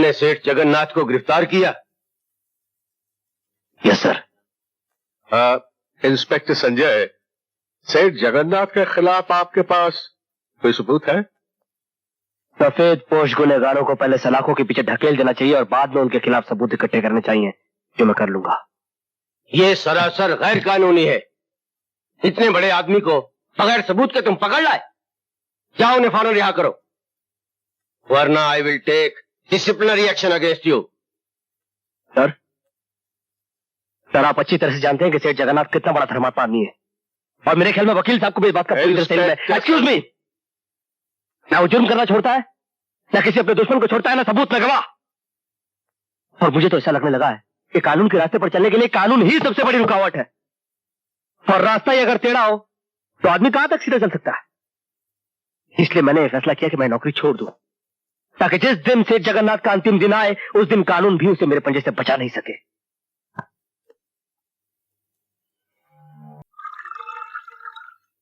तुमने सेठ जगन्नाथ को गिरफ्तार किया? Yes sir. इंस्पेक्टर संजय, सेठ जगन्नाथ के खिलाफ आपके पास कोई सबूत है? सफेद पोश गुनहगारों को पहले सलाखों के पीछे ढकेल देना चाहिए और बाद में उनके खिलाफ सबूत इकट्ठे करने चाहिए, जो मैं कर लूंगा। ये सरासर गैर कानूनी है। इतने बड़े आदमी को बगैर सबूत के तुम पकड़ लाए। जाओ उन्हें फौरन रिहा करो, वरना I will take disciplinary action against you. Sir, आप अच्छी तरह से जानते हैं कि सेठ जगन्नाथ कितना बड़ा धर्मात्मा आदमी है, और मेरे ख्याल में वकील साहब को भी इस बात का पूरी तरह से एक्सक्यूज मी, ना वो जुर्म करना छोड़ता है, ना किसी अपने दुश्मन को छोड़ता है, ना सबूत, ना गवाह। और मुझे तो ऐसा लगने लगा है कि कानून के रास्ते पर चलने के लिए कानून ही सबसे बड़ी रुकावट है, और रास्ता ही अगर टेढ़ा हो तो आदमी कहां तक सीधा चल सकता है। इसलिए मैंने फैसला किया कि मैं नौकरी छोड़ दूं, ताकि जिस दिन सेठ जगन्नाथ का अंतिम दिन आए उस दिन कानून भी उसे मेरे पंजे से बचा नहीं सके।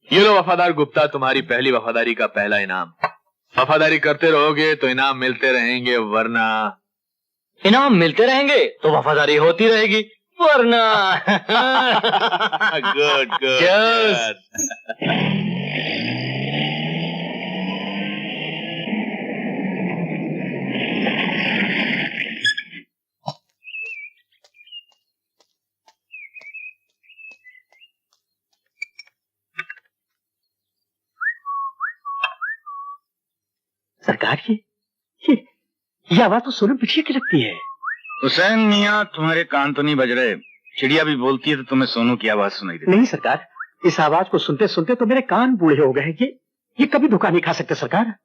ये लो वफादार गुप्ता, तुम्हारी पहली वफादारी का पहला इनाम। वफादारी करते रहोगे तो इनाम मिलते रहेंगे, वरना इनाम मिलते रहेंगे तो वफादारी होती रहेगी, वरना गुड गुड। सरकार ये आवाज तो सोनम पिछले की लगती है। हुसैन मियाँ, तुम्हारे कान तो नहीं बज रहे? चिड़िया भी बोलती है तो तुम्हें सोनू की आवाज सुनाई देती? नहीं सरकार, इस आवाज को सुनते सुनते तो मेरे कान बूढ़े हो गए। ये कभी धोखा नहीं खा सकते सरकार।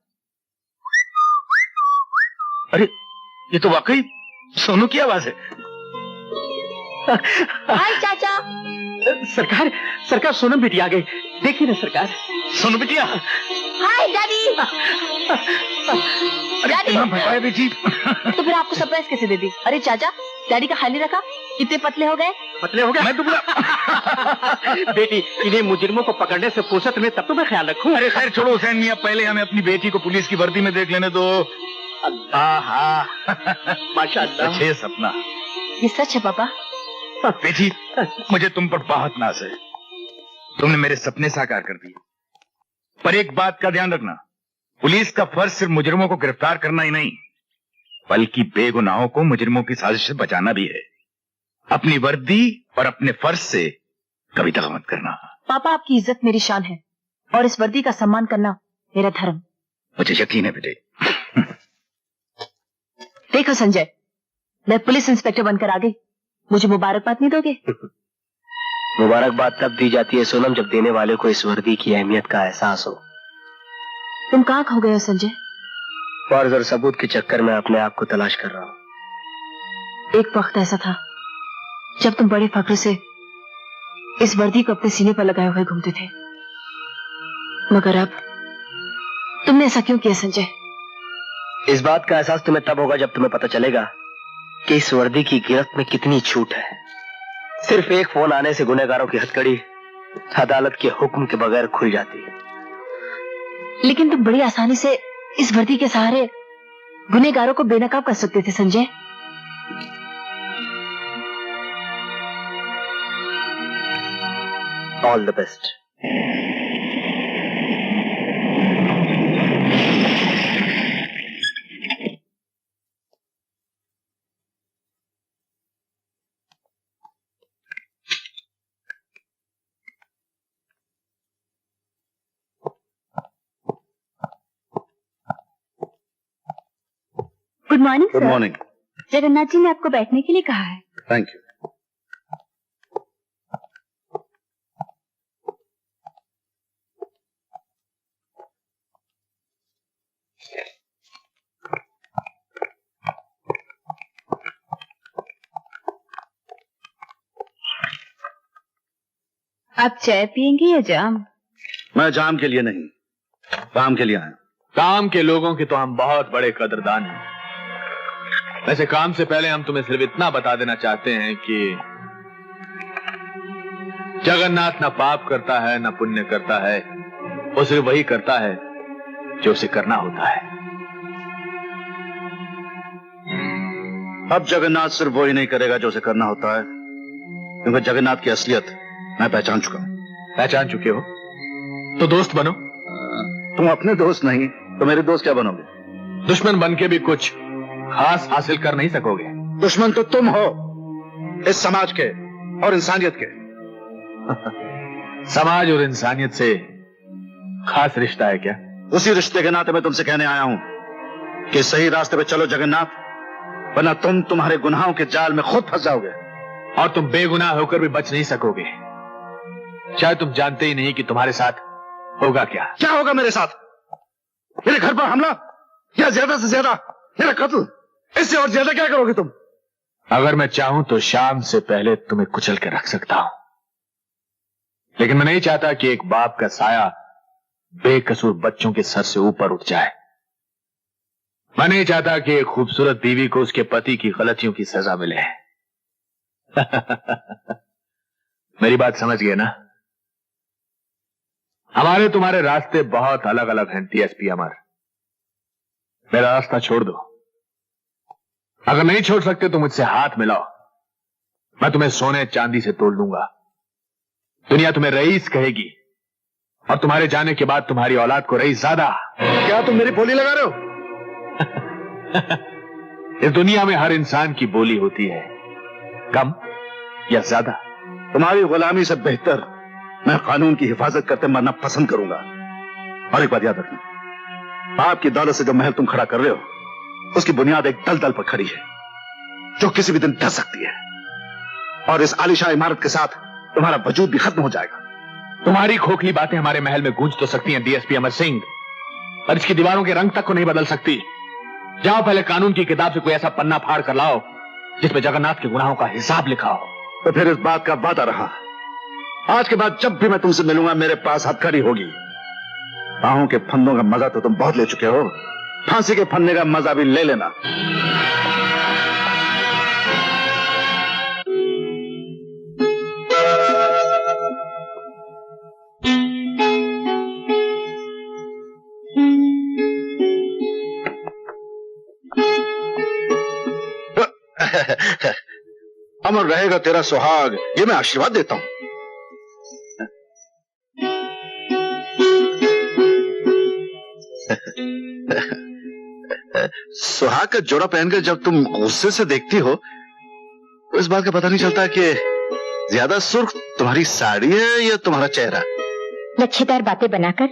अरे ये तो वाकई सोनू की आवाज है। हाय चाचा। सरकार सोनम बेटी आ गई, देखिए ना सरकार। सोनू बिटिया। हाय डैडी। डैडी बेटी। तो फिर आपको सरप्राइज कैसे दे दी? अरे चाचा, डैडी का ख्याल नहीं रखा? कितने पतले हो गए? मैं दुबला। बेटी, इन्हें मुजरिमों को पकड़ने से फुर्सत में तब तो मैं ख्याल रखूं। अरे खैर छोड़ो हुसैन मियाँ, पहले हमें अपनी बेटी को पुलिस की वर्दी में देख लेने दो। माशाअल्लाह, अच्छे सपना। ये सच है पापा? बेटी, मुझे तुम पर बहुत नाज है, तुमने मेरे सपने साकार कर दिए। पर एक बात का ध्यान रखना, पुलिस का फर्ज सिर्फ मुजरिमों को गिरफ्तार करना ही नहीं, बल्कि बेगुनाहों को मुजरिमों की साजिश से बचाना भी है। अपनी वर्दी और अपने फर्ज से कभी दगा मत करना। पापा, आपकी इज्जत मेरी शान है और इस वर्दी का सम्मान करना मेरा धर्म। मुझे यकीन है बेटे। देखो संजय, मैं पुलिस इंस्पेक्टर बनकर आ गई, मुझे मुबारकबाद नहीं दोगे? मुबारकबाद तब दी जाती है सोनम, जब देने वाले को इस वर्दी की अहमियत का एहसास हो। तुम कहाँ खो गए हो संजय? फर्ज और सबूत के चक्कर में अपने आप को तलाश कर रहा हूँ। एक वक्त ऐसा था जब तुम बड़े फख्र से इस वर्दी को अपने सीने पर लगाए हुए घूमते थे, मगर अब तुमने ऐसा क्यों किया संजय? इस बात का एहसास तुम्हें तब होगा जब तुम्हें पता चलेगा कि इस वर्दी की गिरफ्त में कितनी छूट है। सिर्फ एक फोन आने से गुनहगारों की हथकड़ी अदालत के हुक्म के बगैर खुल जाती है। लेकिन तुम बड़ी आसानी से इस वर्दी के सहारे गुनहगारों को बेनकाब कर सकते थे Sanjay. All the best. Good morning sir. Good morning. Jagannath ji ने आपको बैठने के लिए कहा है। Thank you. आप चाय पियेंगे या जाम? मैं जाम के लिए नहीं, काम के लिए आया। काम के लोगों के तो हम बहुत बड़े कदरदान हैं। वैसे काम से पहले हम तुम्हें सिर्फ इतना बता देना चाहते हैं कि जगन्नाथ ना पाप करता है ना पुण्य करता है, वो सिर्फ वही करता है जो उसे करना होता है। अब जगन्नाथ सिर्फ वो ही नहीं करेगा जो उसे करना होता है, क्योंकि जगन्नाथ की असलियत मैं पहचान चुका हूं। पहचान चुके हो तो दोस्त बनो। तुम अपने दोस्त नहीं तो मेरे दोस्त क्या बनोगे? दुश्मन बन के भी कुछ खास हासिल कर नहीं सकोगे। दुश्मन तो तुम हो, इस समाज के और इंसानियत के। समाज और इंसानियत से खास रिश्ता है क्या? उसी रिश्ते के नाते मैं तुमसे कहने आया हूं कि सही रास्ते पे चलो जगन्नाथ, वरना तुम तुम्हारे गुनाहों के जाल में खुद फंस जाओगे। और तुम बेगुनाह होकर भी बच नहीं सकोगे। शायद तुम जानते ही नहीं कि तुम्हारे साथ होगा क्या। क्या होगा मेरे साथ? मेरे घर पर हमला या ज्यादा से ज्यादा मेरा कत्ल? इससे और ज्यादा क्या करोगे तुम? अगर मैं चाहूं तो शाम से पहले तुम्हें कुचल के रख सकता हूं, लेकिन मैं नहीं चाहता कि एक बाप का साया बेकसूर बच्चों के सर से ऊपर उठ जाए। मैं नहीं चाहता कि एक खूबसूरत बीवी को उसके पति की गलतियों की सजा मिले। मेरी बात समझ गए ना? हमारे तुम्हारे रास्ते बहुत अलग अलग हैं डीएसपी अमर। मेरा रास्ता छोड़ दो। अगर नहीं छोड़ सकते तो मुझसे हाथ मिलाओ, मैं तुम्हें सोने चांदी से तोड़ लूंगा। दुनिया तुम्हें रईस कहेगी और तुम्हारे जाने के बाद तुम्हारी औलाद को रईस ज्यादा। क्या तुम मेरी बोली लगा रहे हो? इस दुनिया में हर इंसान की बोली होती है, कम या ज्यादा। तुम्हारी गुलामी से बेहतर मैं कानून की हिफाजत करते मरना पसंद करूंगा। और एक बात याद रखना, बाप की दौलत से जो महल तुम खड़ा कर रहे हो, उसकी बुनियाद एक दलदल पर खड़ी है जो किसी भी दिन ढह सकती है, और इस आलीशान इमारत के साथ तुम्हारा वजूद भी खत्म हो जाएगा। तुम्हारी खोखली बातें हमारे महल में गूंज तो सकती हैं डीएसपी अमर सिंह, पर इसकी दीवारों के रंग तक को नहीं बदल सकती। जाओ पहले कानून की किताब से कोई ऐसा पन्ना फाड़ कर लाओ जिसमें जगन्नाथ के गुनाहों का हिसाब लिखा हो। तो फिर इस बात का वादा रहा, आज के बाद जब भी मैं तुमसे मिलूंगा मेरे पास हथकड़ी होगी। बाहों के फंदों का मजा तो तुम बहुत ले चुके हो, फांसी के फंदे का मजा भी ले लेना। अमर रहेगा तेरा सुहाग, ये मैं आशीर्वाद देता हूं। सुहाग का जोड़ा पहनकर जब तुम गुस्से से देखती हो तो इस बात का पता नहीं चलता कि ज्यादा सुर्ख तुम्हारी साड़ी है या तुम्हारा चेहरा। लच्छेदार बातें बनाकर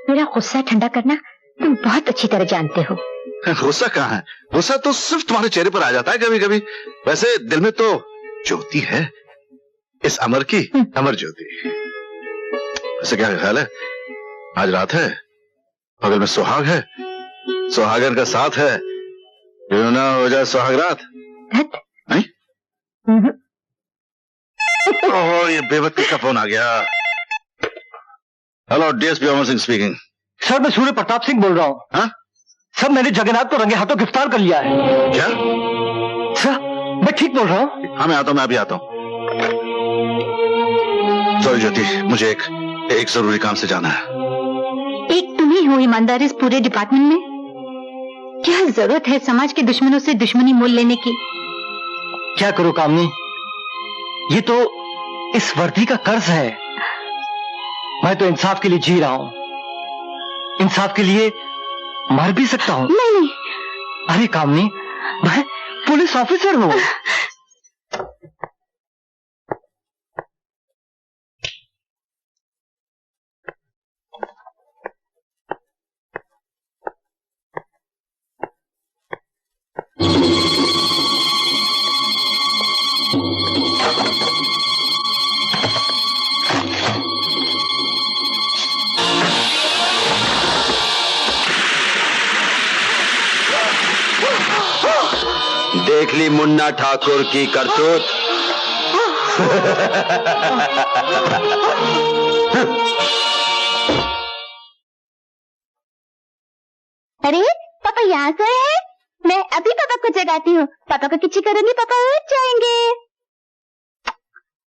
मेरा गुस्सा ठंडा करना तुम बहुत अच्छी तरह जानते हो। गुस्सा कहाँ है? गुस्सा तो सिर्फ तुम्हारे चेहरे पर आ जाता है कभी कभी। वैसे दिल में तो ज्योति है, इस अमर की अमर ज्योति। वैसे क्या ख्याल है, आज रात है, बगल में सुहाग है, सुहागन का साथ है, क्यों ना हो जाए सुहाग रात? नहीं? ओह, ये बेवक्त किसका फोन आ गया? Hello, DSP Amar Singh speaking. Sir मैं सूर्य प्रताप सिंह बोल रहा हूँ। हाँ? सर मैंने जगन्नाथ को रंगे हाथों गिरफ्तार कर लिया है। क्या? सर मैं ठीक बोल रहा हूँ? हाँ मैं आता हूँ, मैं अभी आता हूँ। सॉरी ज्योति, मुझे एक जरूरी काम से जाना है। एक तुम ही हो ईमानदार इस पूरे डिपार्टमेंट में। क्या जरूरत है समाज के दुश्मनों से दुश्मनी मोल लेने की? क्या करूँ कामनी, ये तो इस वर्दी का कर्ज है। मैं तो इंसाफ के लिए जी रहा हूँ, इंसाफ के लिए मर भी सकता हूँ। नहीं। अरे कामनी, मैं पुलिस ऑफिसर हूँ। देख ली मुन्ना ठाकुर की करतूत। अरे पापा यहाँ सोए हैं? मैं अभी पापा को जगाती हूँ। पापा को किची करूंगी, पापा उठ जाएंगे।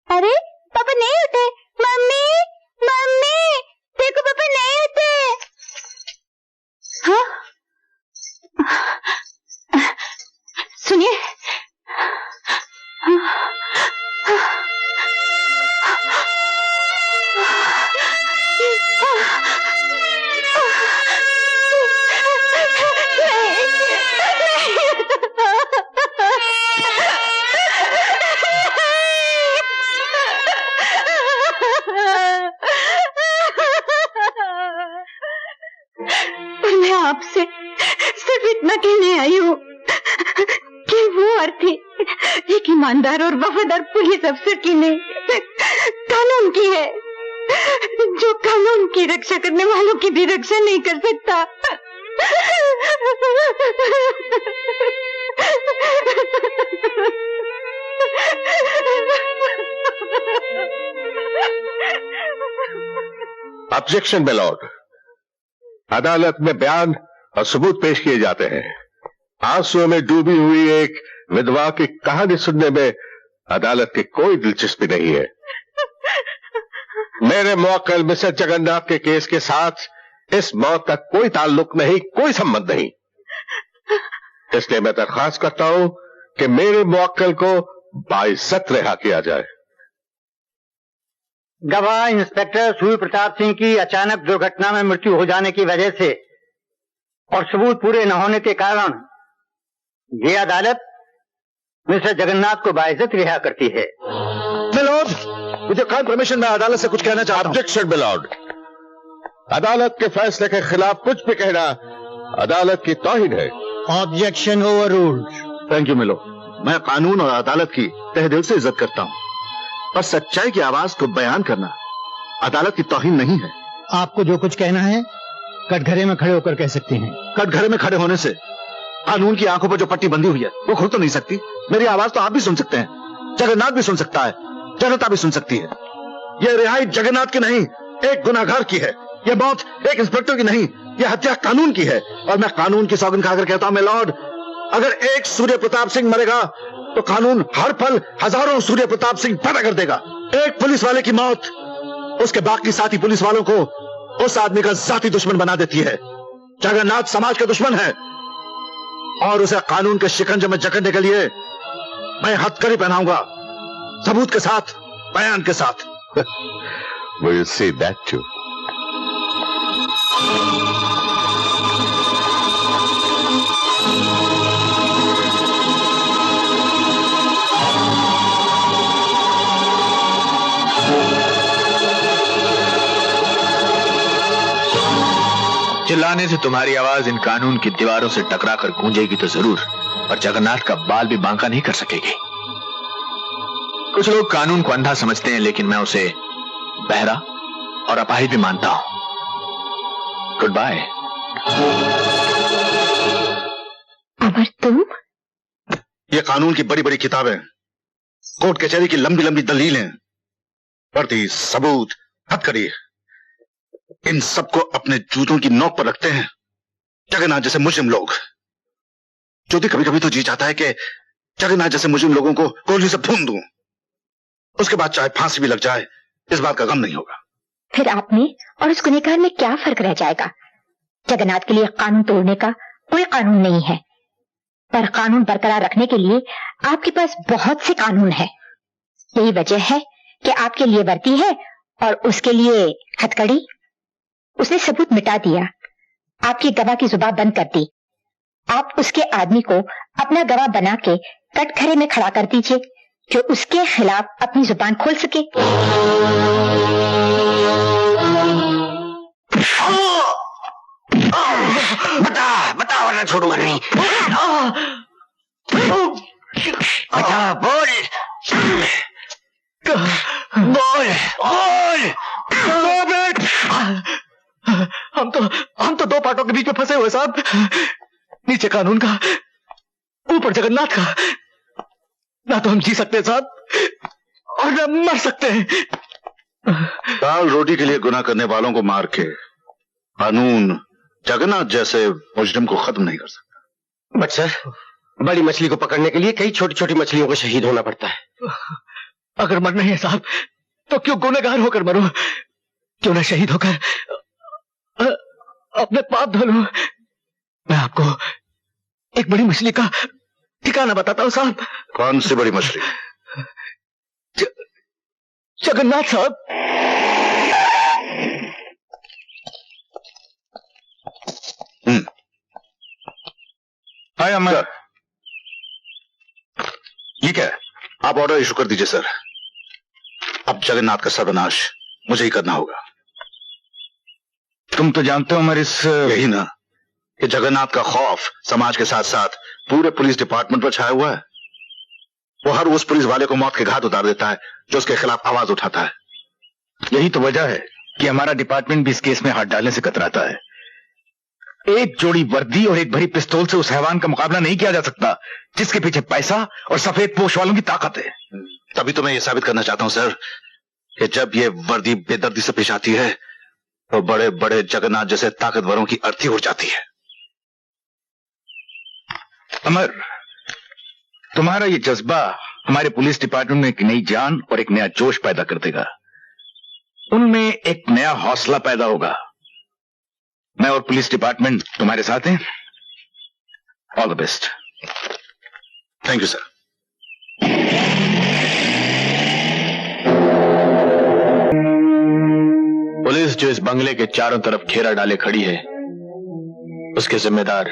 अरे पापा नहीं उठे। मम्मी मम्मी देखो पापा नहीं उठे। हाँ सुनिए, आपसे सिर्फ इतना कहने आई हूँ कि वो अर्थी एक ईमानदार और वफादार पुलिस अफसर की नहीं, कानून की है, जो कानून की रक्षा करने वालों की भी रक्षा नहीं कर सकता। Objection my Lord. अदालत में बयान और सबूत पेश किए जाते हैं। आंसुओं में डूबी हुई एक विधवा की कहानी सुनने में अदालत की कोई दिलचस्पी नहीं है। मेरे मुवक्किल मिस्टर जगन्नाथ के केस के साथ इस मौत का कोई ताल्लुक नहीं, कोई संबंध नहीं। इसलिए मैं दरख्वास्त करता हूं कि मेरे मुवक्किल को बाइज्जत रिहा किया जाए। गवाह इंस्पेक्टर सूर्य प्रताप सिंह की अचानक दुर्घटना में मृत्यु हो जाने की वजह से और सबूत पूरे न होने के कारण ये अदालत मिस्टर जगन्नाथ को बाइज्जत रिहा करती है। Milord, with your kind permission मैं अदालत से कुछ कहना चाहता हूं। Objection milord. अदालत के फैसले के खिलाफ कुछ भी कहना अदालत की तौहीन है। Objection overruled. थैंक यू मिलो। मैं कानून और अदालत की तहे दिल से इज्जत करता हूं, पर सच्चाई की आवाज को बयान करना अदालत की तौहीन नहीं है। आपको जो कुछ कहना है कटघरे में खड़े होकर कह सकते हैं। कटघरे में खड़े होने से कानून की आंखों पर जो पट्टी बंधी हुई है वो खुल तो नहीं सकती। मेरी आवाज तो आप भी सुन सकते हैं, जगन्नाथ भी सुन सकता है, जनता भी सुन सकती है। यह रिहाई जगन्नाथ की नहीं, एक गुनाहगार की है। यह मौत एक इंस्पेक्टर की नहीं, यह हत्या कानून की है। और मैं कानून की सौगंध खाकर कहता हूं, मैं लॉर्ड, अगर एक सूर्य प्रताप सिंह मरेगा तो कानून हर पल हजारों सूर्य प्रताप सिंह पैदा कर देगा। एक पुलिस वाले की मौत उसके बाकी साथी पुलिस वालों को उस आदमी का जाति दुश्मन बना देती है। जगन्नाथ समाज का दुश्मन है और उसे कानून के शिकंजे में जकड़ने के लिए मैं हथकड़ी पहनाऊंगा, सबूत के साथ, बयान के साथ। We'll see that too. चिल्लाने से तुम्हारी आवाज इन कानून की दीवारों से टकराकर गूंजेगी तो जरूर, पर जगन्नाथ का बाल भी बांका नहीं कर सकेगी। कुछ लोग कानून को अंधा समझते हैं, लेकिन मैं उसे बहरा और अपाहिज भी मानता हूं। Good bye. अमर, तुम? ये कानून की बड़ी बड़ी किताबें, कोर्ट कचहरी की लंबी लंबी दलीलें, वर्दी, सबूत, हथकड़ी, इन सबको अपने जूतों की नोक पर रखते हैं जगन्नाथ जैसे मुजरिम लोग। जो भी कभी कभी तो जी चाहता है कि जगन्नाथ जैसे मुजरिम लोगों को गोली से भून दूं, उसके बाद चाहे फांसी भी लग जाए, इस बात का गम नहीं होगा। फिर आप में और उस गुनहगार में क्या फर्क रह जाएगा? जगन्नाथ के लिए कानून तोड़ने का कोई कानून नहीं है, पर कानून बरकरार रखने के लिए आपके पास बहुत से कानून है। यही वजह है कि आपके लिए वर्दी है और उसके लिए हथकड़ी। उसने सबूत मिटा दिया, आपकी गवाह की जुबान बंद कर दी। आप उसके आदमी को अपना गवाह बना के कटघरे में खड़ा कर दीजिए, जो उसके खिलाफ अपनी जुबान खोल सके। बता वरना छोड़ूंगा नहीं। अच्छा बोल बोल बोल। हम तो दो पार्टों के बीच में फंसे हुए साहब। नीचे कानून का, ऊपर जगन्नाथ का। ना तो हम जी सकते हैं साहब और ना मर सकते हैं। दाल रोटी के लिए गुनाह करने वालों को मार के कानून जगन्नाथ जैसे मुजरिम को खत्म नहीं कर सकता। बट सर, बड़ी मछली को पकड़ने के लिए कई छोटी छोटी मछलियों को शहीद होना पड़ता है। अगर मरना है साहब तो क्यों गुनहगार होकर मरो? क्यों ना शहीद होकर अपने पाप धो लूं? मैं आपको एक बड़ी मछली का ठिकाना बताता हूं साहब। कौन सी बड़ी मछली? जगन्नाथ साहब। हाय अमर, ये क्या है? आप ऑर्डर इशू कर दीजिए सर। अब जगन्नाथ का सर्वनाश मुझे ही करना होगा। तुम तो जानते हो अमर, इस यही ना, कि जगन्नाथ का खौफ समाज के साथ साथ पूरे पुलिस डिपार्टमेंट पर छाया हुआ है। वो हर उस पुलिस वाले को मौत के घाट उतार देता है जो उसके खिलाफ आवाज उठाता है। यही तो वजह है कि हमारा डिपार्टमेंट भी इस केस में हाथ डालने से कतराता है। एक जोड़ी वर्दी और एक भरी पिस्तौल से उस हैवान का मुकाबला नहीं किया जा सकता जिसके पीछे पैसा और सफेद पोश वालों की ताकत है। तभी तो मैं ये साबित करना चाहता हूं सर कि जब ये वर्दी बेदर्दी से पेश आती है तो बड़े बड़े जगन्नाथ जैसे ताकतवरों की अर्थी उड़ जाती है। अमर, तुम्हारा ये जज्बा हमारे पुलिस डिपार्टमेंट में एक नई जान और एक नया जोश पैदा कर देगा। उनमें एक नया हौसला पैदा होगा। मैं और पुलिस डिपार्टमेंट तुम्हारे साथ हैं। All the best. Thank you sir. Police जो इस बंगले के चारों तरफ घेरा डाले खड़ी है, उसके जिम्मेदार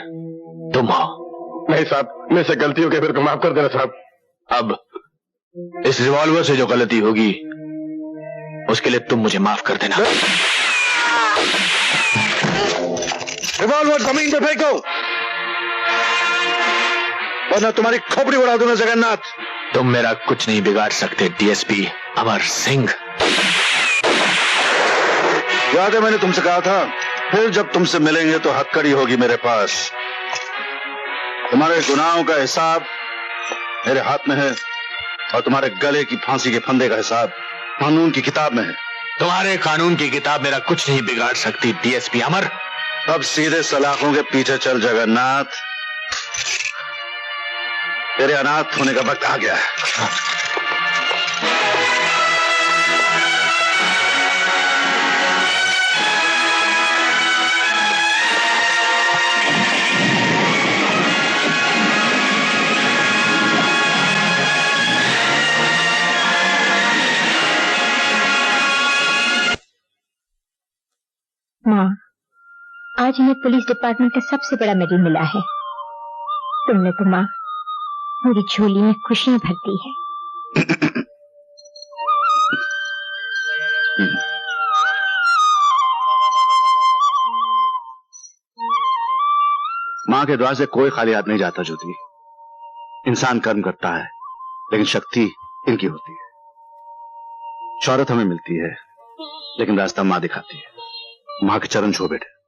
तुम हो। नहीं साहब, मेरे से गलती हो गई, मेरे को माफ कर देना साहब। अब इस रिवॉल्वर से जो गलती होगी उसके लिए तुम मुझे माफ कर देना। रिवॉल्वर जमीन पे फेंको वरना तुम्हारी खोपड़ी उड़ा दूंगा जगन्नाथ। तुम मेरा कुछ नहीं बिगाड़ सकते डीएसपी अमर सिंह। याद है मैंने तुमसे कहा था फिर जब तुमसे मिलेंगे तो हक्कड़ी होगी मेरे पास। तुम्हारे गुनाहों का हिसाब मेरे हाथ में है और तुम्हारे गले की फांसी के फंदे का हिसाब कानून की किताब में है। तुम्हारे कानून की किताब मेरा कुछ नहीं बिगाड़ सकती डीएसपी अमर। अब सीधे सलाखों के पीछे चल जगन्नाथ, तेरे अनाथ होने का वक्त आ गया है। माँ, आज इन्हें पुलिस डिपार्टमेंट का सबसे बड़ा मेडल मिला है। तुमने तो माँ मेरी झोली में खुशियां भर दी है। मां के द्वार से कोई खाली हाथ नहीं जाता ज्योति। इंसान कर्म करता है लेकिन शक्ति इनकी होती है। शौहरत हमें मिलती है लेकिन रास्ता मां दिखाती है। मां के चरण छू बैठे।